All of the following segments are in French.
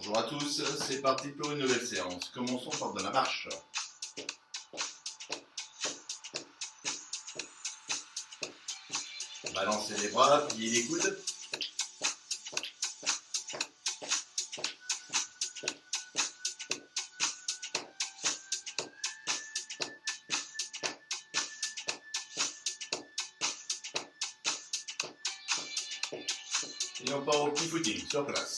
Bonjour à tous, c'est parti pour une nouvelle séance. Commençons par de la marche. Balancez les bras, pliez les coudes. Et on part au petit footing sur place.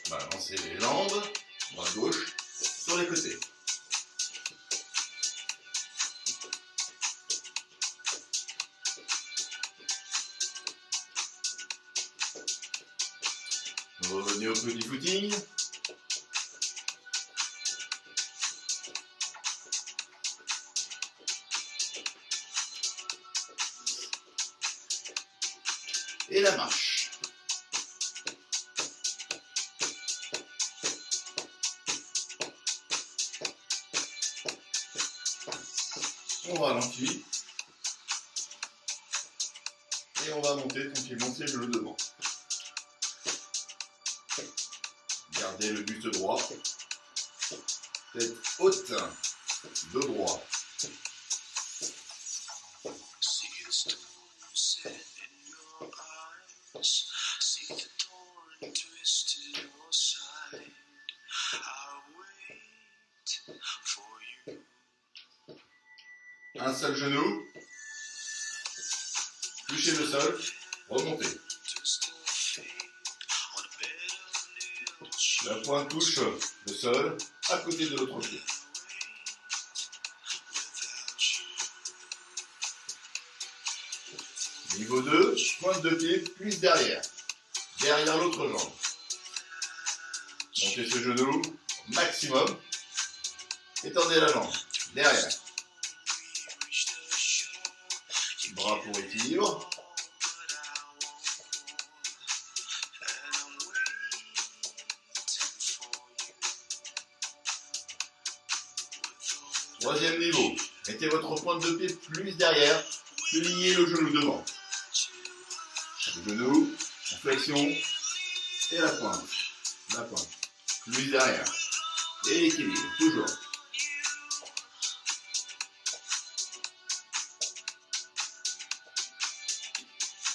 Balancez les jambes, droite-gauche, sur les côtés. Revenez au petit footing. Et la marche. On ralentit. Et on va monter tranquillement ses genoux devant. Gardez le buste droit. Tête haute. Dos droit. Un seul genou, touchez le sol, remontez. La pointe touche le sol à côté de l'autre pied. Niveau 2, pointe de pied plus derrière l'autre jambe. Montez ce genou au maximum, étendez la jambe, derrière. Bras pour équilibre. Troisième niveau, mettez votre pointe de pied plus derrière, pliez le genou devant. Le genou en flexion et la pointe, plus derrière. Et l'équilibre, toujours.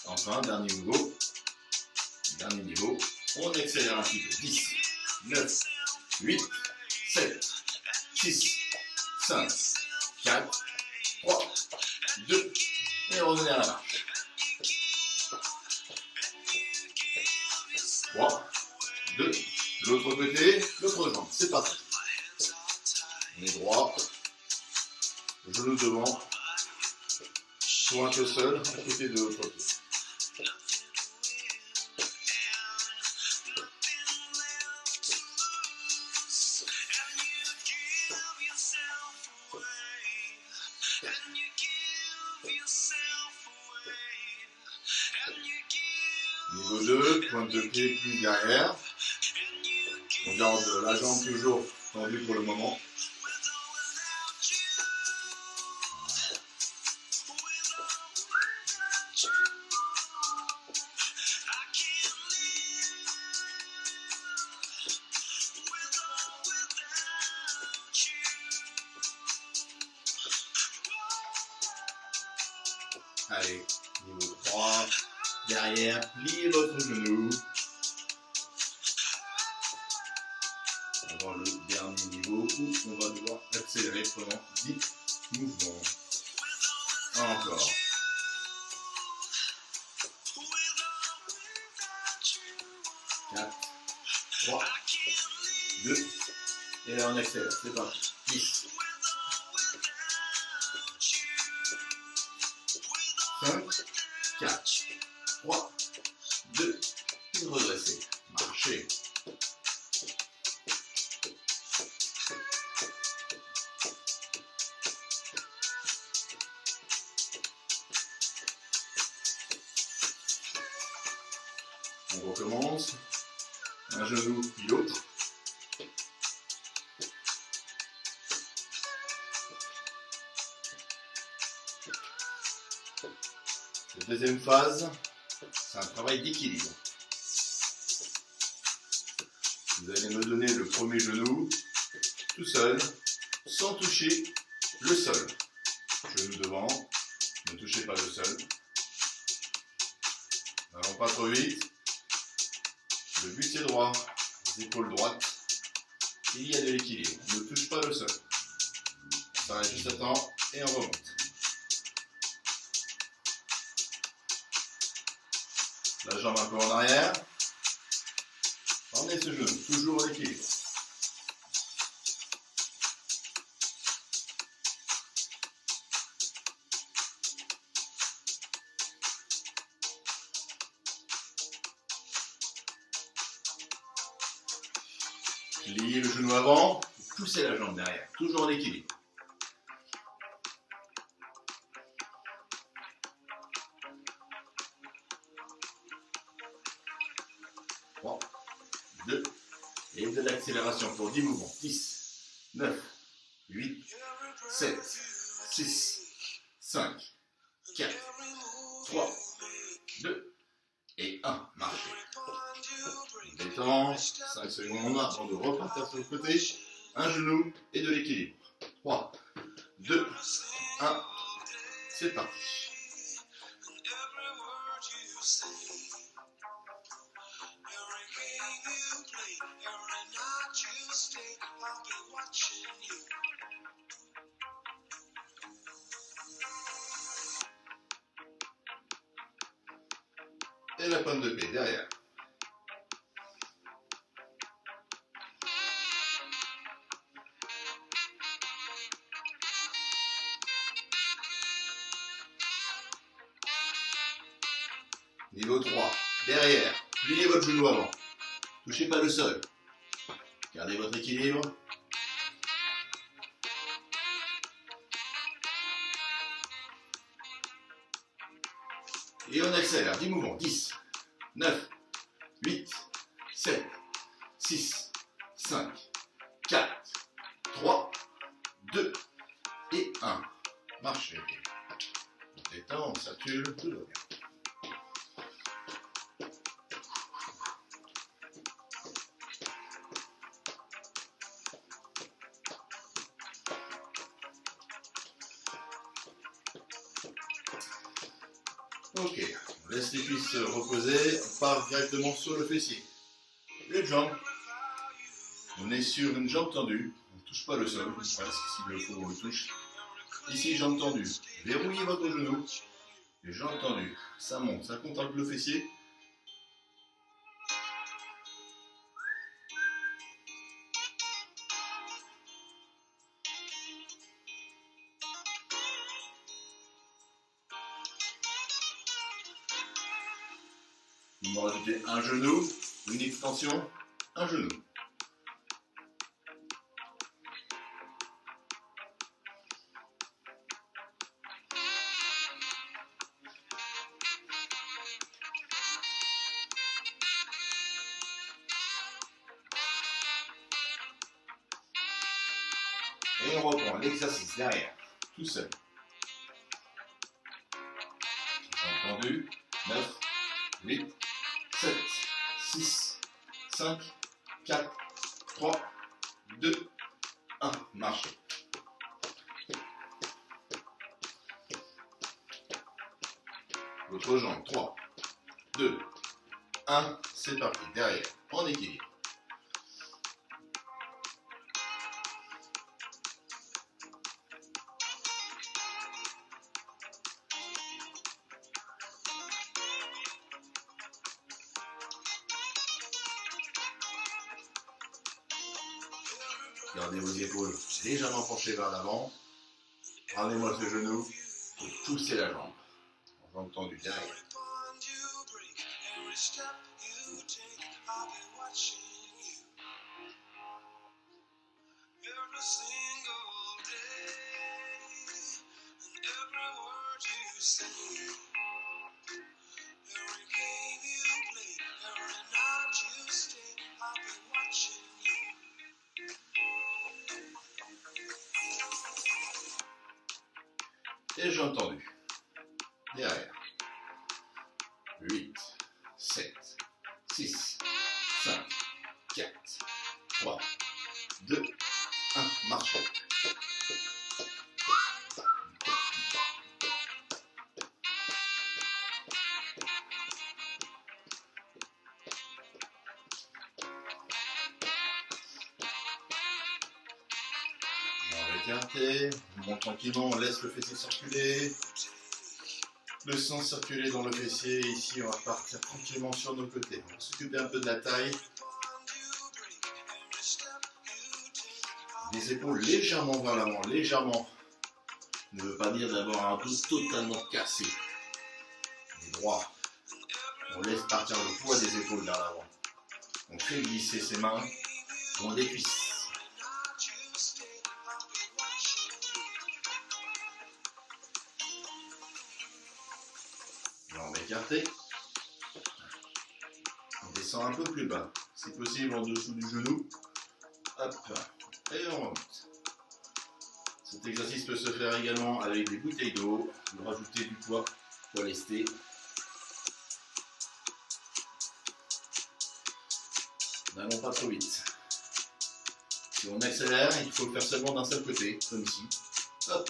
Enfin, dernier niveau, on accélère un petit peu. 10, 9, 8, 7, 6, 5, 4, 3, 2, et revenez à la marche. 3, 2, l'autre côté, l'autre jambe, c'est parti. On est droit, genou devant, pointe au sol, à côté de l'autre côté. Niveau 2, pointe de pied plus derrière. On garde la jambe toujours tendue pour le moment. Allez, niveau 3, derrière, pliez votre genou. Avant le dernier niveau où on va devoir accélérer pendant 10 mouvements. Encore. 4, 3, 2, et là on accélère, c'est parti. 10. 5, 4, 3, 2, et redressez. Marchez. On recommence. Un genou puis l'autre. Cette deuxième phase, c'est un travail d'équilibre. Vous allez me donner le premier genou, tout seul, sans toucher le sol. Genou devant, ne touchez pas le sol. N'allons pas trop vite. Le bustier droit, les épaules droites. Il y a de l'équilibre. On ne touche pas le sol. On s'arrête juste à temps et on remonte. La jambe un peu en arrière. Emmenez ce genou, toujours en équilibre. Pliez le genou avant, poussez la jambe derrière, toujours en équilibre. Trois, 2, et de l'accélération pour 10 mouvements. 10, 9, 8, 7, 6, 5, 4, 3, 2 et 1. Marchez. Détente, 5 secondes avant de repartir sur le côté. Un genou et de l'équilibre. 3, 2, 1. C'est parti. Et la pointe de pied derrière. Niveau 3, derrière, pliez votre genou avant. Touchez pas le sol. Gardez votre équilibre. Et on accélère, 10 mouvements. 10, 9, 8, 7, 6, 5, 4, 3, 2 et 1. Marchez. On détend, on sature, tout va bien. Ok, on laisse les cuisses reposer, on part directement sur le fessier. Une jambe, on est sur une jambe tendue, on ne touche pas le sol, presque, s'il le faut on le touche. Ici, jambe tendue, verrouillez votre genou, les jambes tendues, ça monte, ça contemple le fessier. Vous me rajoutez un genou, une extension, un genou. Et on reprend l'exercice derrière, tout seul. Entendu, 9, 8, 7, 6, 5, 4, 3, 2, 1. Marchez. L'autre jambe, 3, 2, 1. C'est parti. Derrière, en équilibre. Gardez vos épaules légèrement penchées vers l'avant. Ramenez-moi ce genou et poussez la jambe. Jambe tendue derrière. Et jambes tendues derrière. 8, 7, 6, 5, 4, 3, 2, 1, marche. Écarté, on monte tranquillement, on laisse le fessier circuler, le sang circuler dans le fessier. Ici, on va partir tranquillement sur nos côtés. On va s'occuper un peu de la taille. Les épaules légèrement vers l'avant, légèrement. Ne veut pas dire d'avoir un dos totalement cassé. Mais droit. On laisse partir le poids des épaules vers l'avant. On fait glisser ses mains dans les cuisses. On va écarter. On descend un peu plus bas. Si possible en dessous du genou. Hop. Et on remonte. Cet exercice peut se faire également avec des bouteilles d'eau. Vous rajoutez du poids pour lester. N'allons pas trop vite. Si on accélère, il faut le faire seulement d'un seul côté, comme ici. Hop.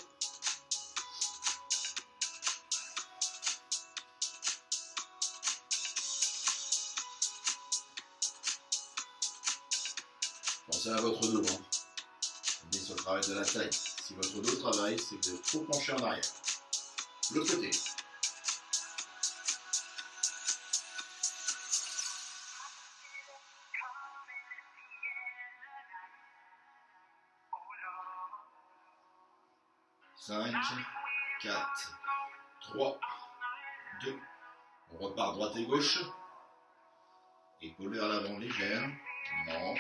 Pensez à votre dos. On est sur le travail de la taille. Si votre dos travaille, c'est que vous êtes trop penché en arrière. L'autre côté. Cinq, 4, 3, 2. On repart droite et gauche. Épaules vers l'avant légère. Non.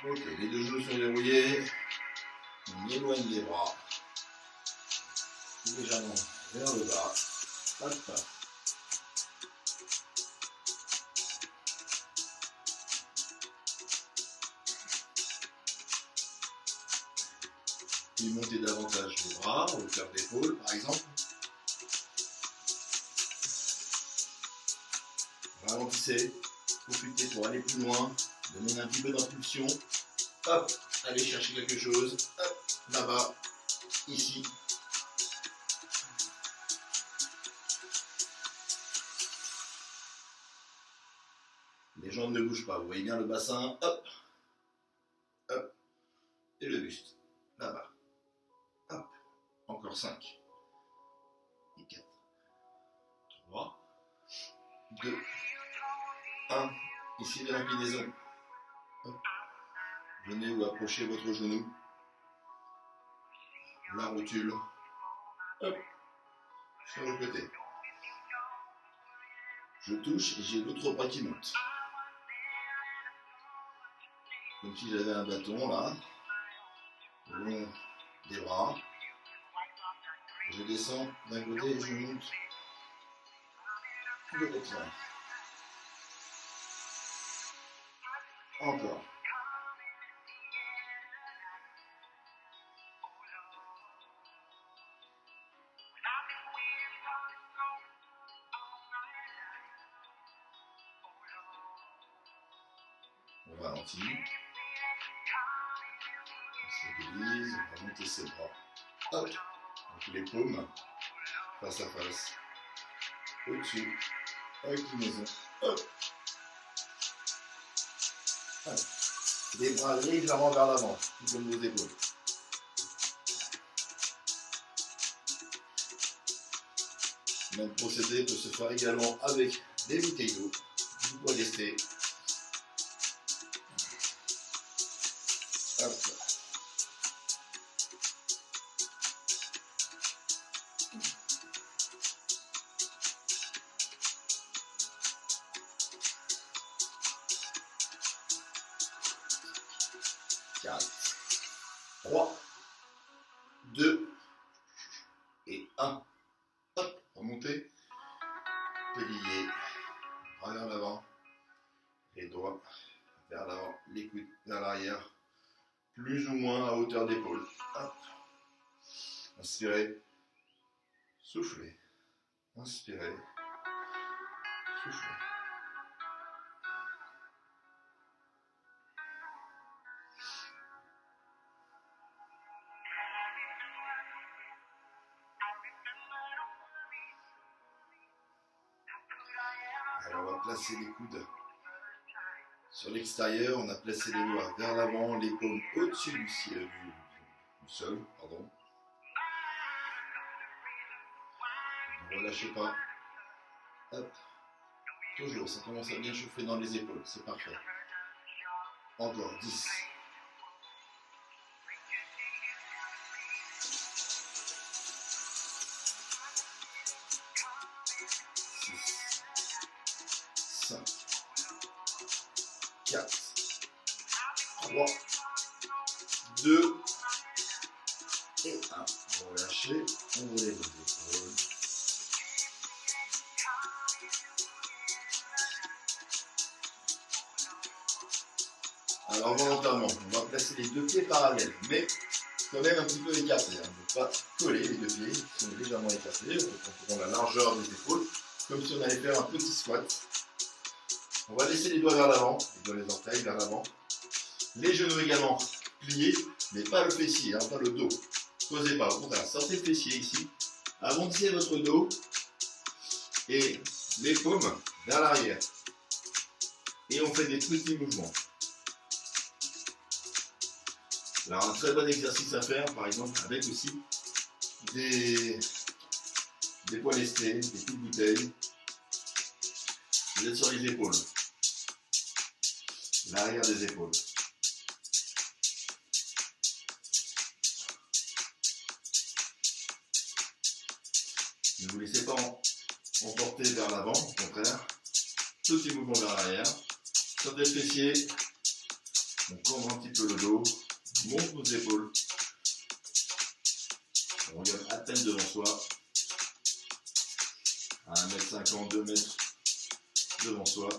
Ok, les deux genoux sont verrouillés. On éloigne les bras. Légèrement vers le bas. Hop. Puis montez davantage les bras, hauteur d'épaule par exemple. Ralentissez, profitez pour aller plus loin, donnez un petit peu d'impulsion. Hop, allez chercher quelque chose. Hop, là-bas, ici. Les jambes ne bougent pas, vous voyez bien le bassin. Hop, hop, et le buste. Là-bas. Hop, encore 5. Et 4. 3. 2. 1. Ici de l'inclinaison. Venez ou approchez votre genou. La rotule. Hop. Sur le côté. Je touche et j'ai l'autre bras qui monte. Comme si j'avais un bâton là. Le long des bras. Je descends d'un côté et je monte de l'autre. Encore. On ralentit. On stabilise, on va monter ses bras. Hop. Donc les paumes face à face. Au-dessus. Inclinaison. Hop. Hop. Les bras légèrement vers l'avant, tout comme vos épaules. Le même procédé peut se faire également avec des bouteilles d'eau. Vous pouvez rester. Hop. Quatre, 3, 2 et 1. Hop, remontez. Pliez. Bras vers l'avant. Les doigts vers l'avant. Les coudes vers l'arrière. Plus ou moins à hauteur d'épaule. Hop. Inspirez. Soufflez. Inspirez. Soufflez. Alors on va placer les coudes sur l'extérieur, on a placé les doigts vers l'avant, les paumes au-dessus du ciel, du sol, pardon. Ne relâchez pas. Hop. Toujours, ça commence à bien chauffer dans les épaules, c'est parfait. Encore 10. 5, 4, 3, 2 et 1. On va lâcher, on relève les épaules. Alors volontairement, on va placer les deux pieds parallèles, mais quand même un petit peu écartés. On ne peut pas coller les deux pieds, ils sont légèrement écartés. On prend la largeur des épaules, comme si on allait faire un petit squat. On va laisser les doigts vers l'avant, les orteils vers l'avant. Les genoux également pliés, mais pas le fessier, pas le dos. Posez pas, au contraire, sortez le fessier ici. Avancez votre dos et les paumes vers l'arrière. Et on fait des petits mouvements. Alors un très bon exercice à faire, par exemple, avec aussi des poids lestés, des petites bouteilles. Vous êtes sur les épaules. L'arrière des épaules. Ne vous laissez pas emporter vers l'avant, au contraire. Petit mouvement vers l'arrière. Sortez le fessier. On cambre un petit peu le dos. Monte nos épaules. On regarde à peine devant soi. À 1m50, 2 mètres devant soi.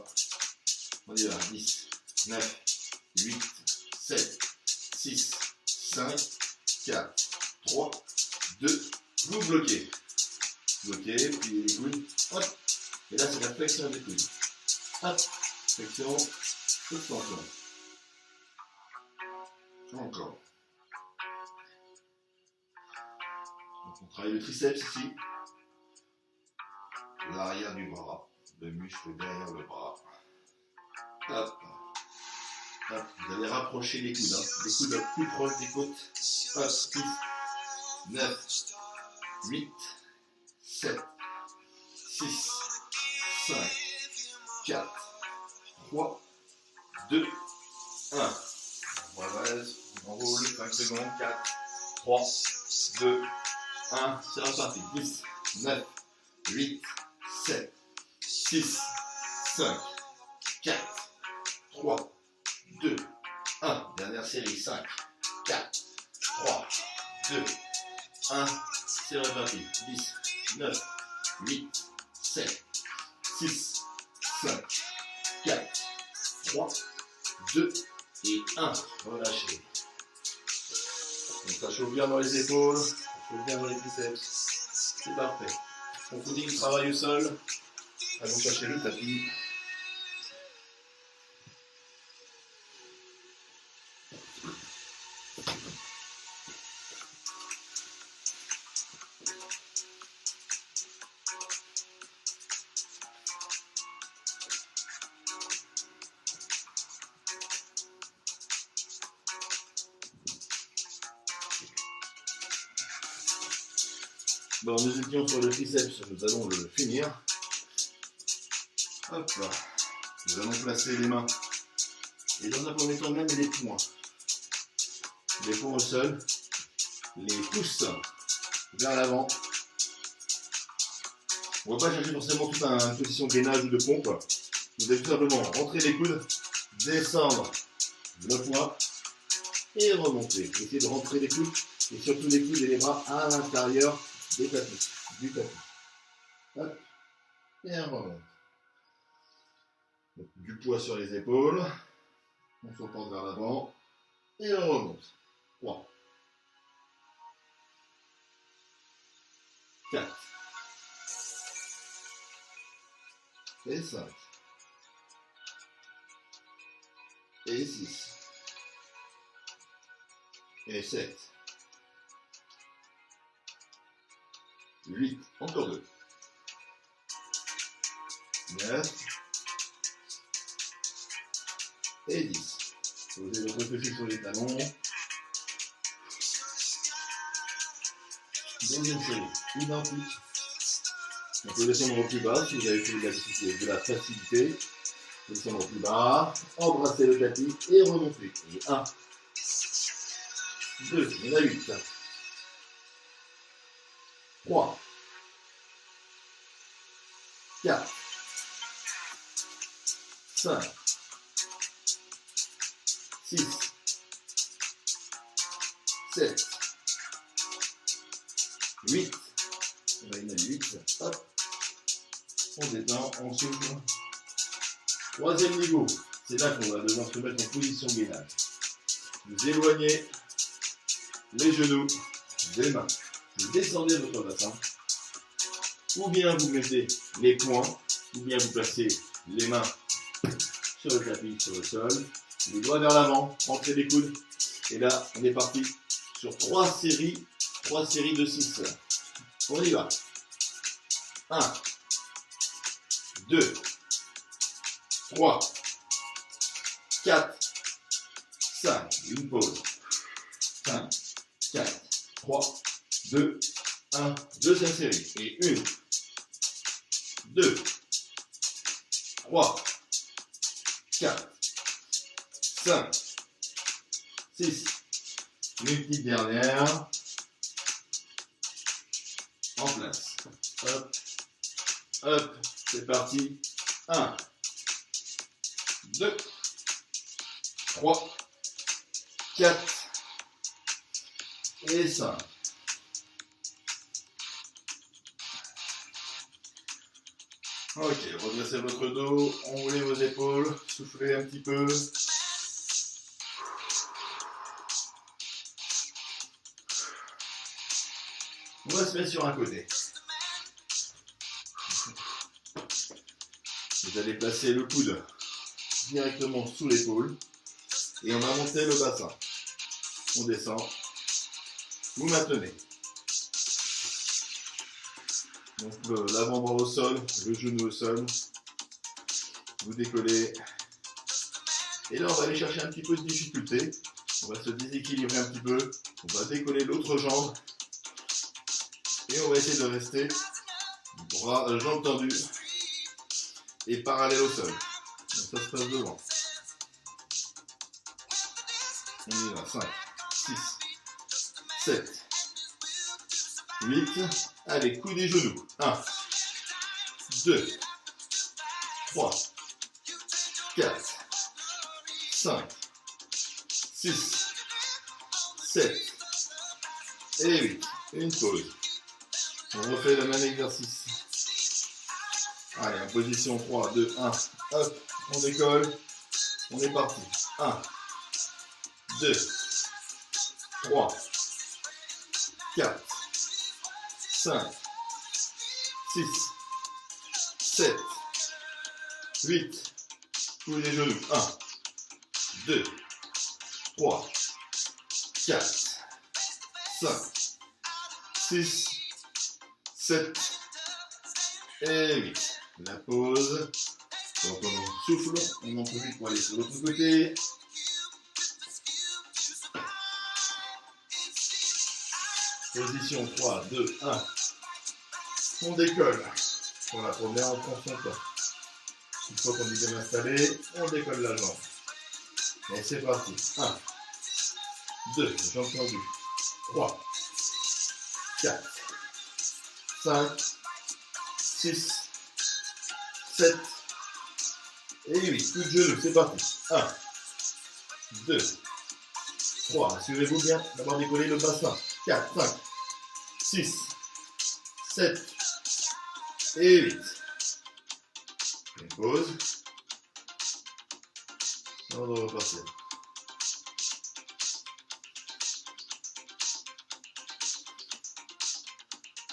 On y va. 10, 9, 8, 7, 6, 5, 4, 3, 2. Vous bloquez. Bloquez, puis les coudes. Hop. Et là, c'est la flexion des coudes. Hop. Flexion. Extension. Encore. Donc on travaille le triceps ici. L'arrière du bras. Le muscle derrière le bras. Hop. Hop. Vous allez rapprocher les coudes. Les coudes plus proches des côtes. Hop. 10, 9, 8, 7, 6, 5, 4, 3, 2, 1. Voilà, on roule, 5 secondes, 4, 3, 2, 1, c'est reparti. 10, 9, 8, 7, 6, 5, 4, 3, 2, 1. Dernière série, 5, 4, 3, 2, 1. C'est reparti. 10, 9, 8, 7, 6, 5, 4, 3, 2 et 1. Relâchez. Donc ça chauffe bien dans les épaules, ça chauffe bien dans les triceps. C'est parfait. On continue le travail au sol. Allons chercher le tapis. Bon, nous étions sur le triceps, nous allons le finir. Hop là. Nous allons placer les mains. Et dans un premier temps, même les poings. Les poings au sol. Les pouces vers l'avant. On ne va pas chercher forcément toute une position de gainage ou de pompe. Vous allez tout simplement rentrer les coudes, descendre le poing et remonter. Essayez de rentrer les coudes et surtout les coudes et les bras à l'intérieur du tapis. Hop. Et on remonte. Donc, du poids sur les épaules. On se porte vers l'avant. Et on remonte. 3, 4 et 5 et 6 et 7, 8, encore 2, 9 et 10. Posez votre fessier sur les talons. Deuxième série, identique. On peut descendre au plus bas si vous avez fait de la facilité. Descendre au plus bas, embrasser le tapis et remonter. Et 1, 2, il y en a 8. 3, 4, 5, 6, 7, 8. On va y mettre 8. Hop. On détend, on souffle. Troisième niveau. C'est là qu'on va devoir se mettre en position gainage. Vous éloignez les genoux des mains. Vous descendez votre bassin. Ou bien vous mettez les poings. Ou bien vous placez les mains sur le tapis, sur le sol. Les doigts vers l'avant. Rentrez les coudes. Et là, on est parti sur 3 séries de 6. On y va. 1, 2, 3, 4, 5. Une pause. 5, 4, 3, 2, 1. Deuxième série. Et 1, 2, 3, 4, 5, 6. Une petite dernière. En place. Hop. Hop. C'est parti. 1, 2, 3, 4 et 5. Ok, redressez votre dos, enroulez vos épaules, soufflez un petit peu. On va se mettre sur un côté. Vous allez placer le coude directement sous l'épaule et on va monter le bassin. On descend. Vous maintenez. Donc l'avant-bras au sol, le genou au sol. Vous décollez. Et là, on va aller chercher un petit peu de difficulté. On va se déséquilibrer un petit peu. On va décoller l'autre jambe. Et on va essayer de rester bras, jambes tendues et parallèle au sol. Donc ça se passe devant. On y va. 5, 6, 7, 8. Allez, coude et genoux. 1, 2, 3, 4, 5, 6, 7 et 8. Une pause. On refait le même exercice. Allez, en position 3, 2, 1. Hop, on décolle. On est parti. 1, 2, 3, 4, 5, 6, 7, 8. Tous les genoux. 1, 2, 3, 4, 5, 6, 7 et 8. La pause. Donc on souffle, on en profite pour aller sur l'autre côté. Position 3, 2, 1. On décolle. Pour la première, on prend son temps. Une fois qu'on est bien installé, on décolle la jambe. Et c'est parti. 1, 2, jambes tendues. 3, 4, 5, 6, 7 et 8. Coup de genou, c'est parti. 1, 2, 3. Assurez-vous bien d'avoir décollé le bassin. 4, 5, 6, 7 et 8. Une pause. On va repartir.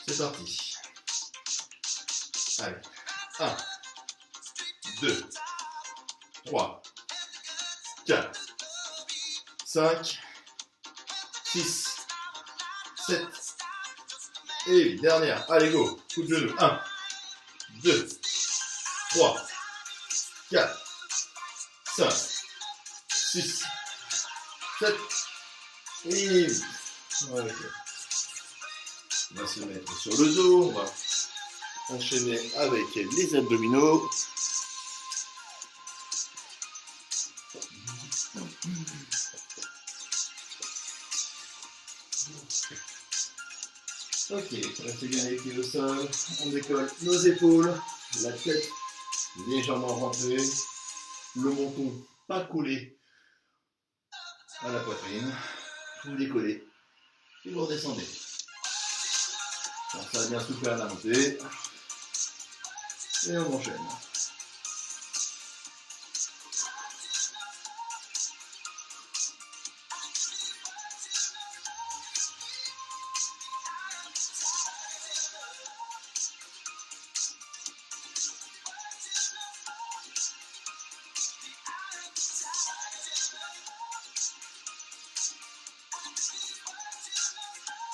C'est parti. Allez. 1, 2, 3, 4, 5, 6, 7, et 8. Dernière. Allez, go. Coup de genou. 1, 2, 3, 4, 5, 6, 7, et 8. Ouais, okay. On va se mettre sur le dos. On va enchaîner avec les abdominaux. Ok, restez bien les pieds au sol, on décolle nos épaules, la tête légèrement rentrée, le menton pas collé à la poitrine, vous décollez et vous redescendez. Alors, ça va bien souffler à la montée et on enchaîne.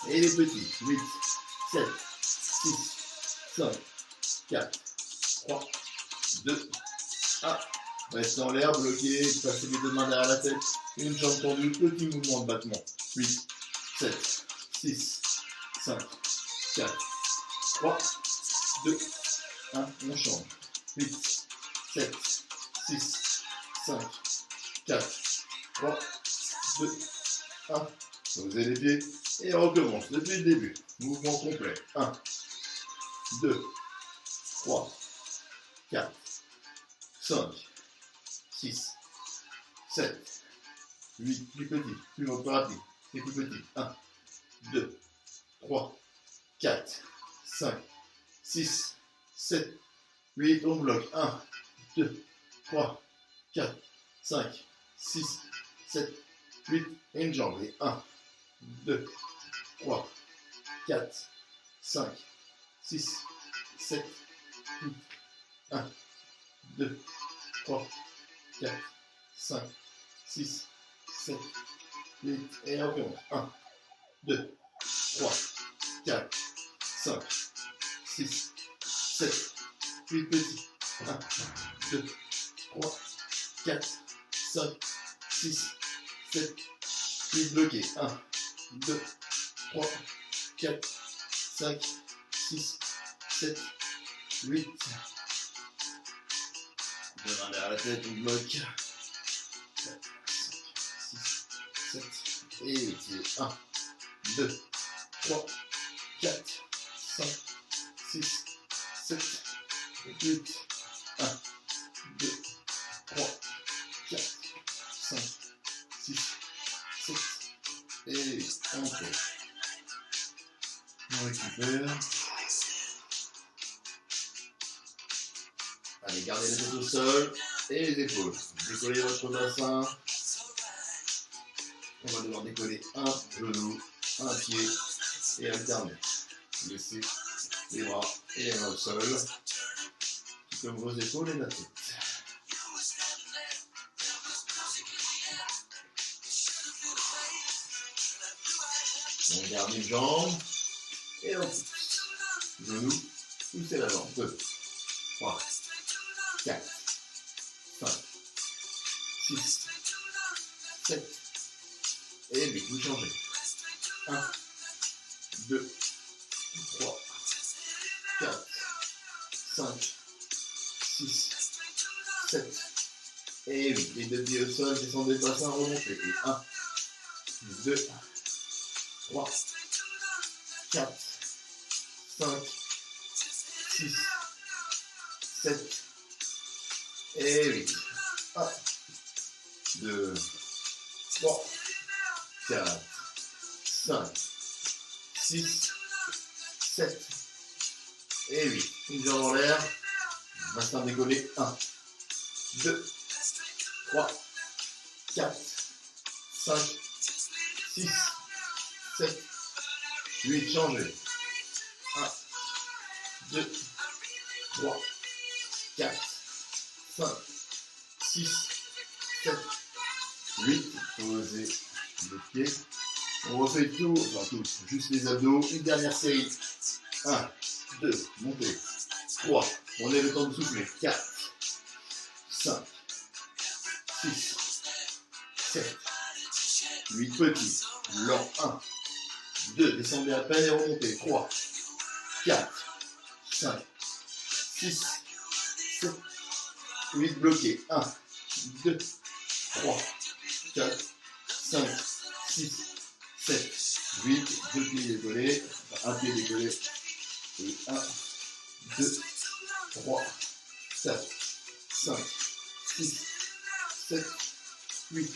Et les petits, 8, 7, 6, 5, 4, 3, 2, 1. Restez en l'air, bloqué, passez les deux mains derrière la tête, une jambe tendue, petit mouvement de battement. 8, 7, 6, 5, 4, 3, 2, 1. On change. 8, 7, 6, 5, 4, 3, 2, 1. Posez les pieds. Et on recommence depuis le début. Mouvement complet. 1, 2, 3, 4, 5, 6, 7, 8. Plus petit, plus rapide. Et plus petit. 1, 2, 3, 4, 5, 6, 7, 8. On bloque. 1, 2, 3, 4, 5, 6, 7, 8. Et une jambe. Et 1, 2, 3, 4, 5, 6, 7, 8, 1, 2, 3, 4, 5, 6, 7, 8, et on recommence. 1, 2, 3, 4, 5, 6, 7, 8 petits. 1, 2, 3, 4, 5, 6, 7, 8 bloqués. 1, 2, 3, 4, 5, 6, 7, 8. Deux mains derrière la tête, on bloque. 4, 5, 6, 7, et 8. 1, 2, 3, 4, 5, 6, 7, 8. 1, 2, 3, 4, 5, 6, 7, et 8. Encore. On récupère. Allez, gardez la tête au sol et les épaules. Décollez votre bassin. On va devoir décoller un genou, un pied et alterner. Laissez les bras et les mains au sol, comme vos épaules et la tête. On garde une jambe et on pousse. Genou, poussez la jambe. 2, 3, 4, 5, 6, 7, et 8. Vous changez. 1, 2, 3, 4, 5, 6, 7, et 8. Les deux pieds au sol, descendez le bassin, remontez. Et 1, 2, 3, 4, 5, 6, 7, et 8. 1, 2, 3, 4, 5, 6, 7, et 8. Une jambe en l'air. Bassin décollé. 1, 2, 3, 4, 5, 6, 7, 8. Changez. 1, 2, 3, 4, 5, 6, 7, 8. Posez le pied. On refait tout, enfin tout, juste les abdos. Une dernière série. 1, 2, montez. 3, on est le temps de souffler. 4, 5, 6, 7, 8 petits. Lent. 1, 2, descendez à peine et remontez. 3, 4, 5, 6, 7, 8 bloqués. 1, 2, 3, 4, 5, 6, 7, 8. 2 pieds décollés. Un pied décollé. Et 1, 2, 3, 4, 5, 6, 7, 8.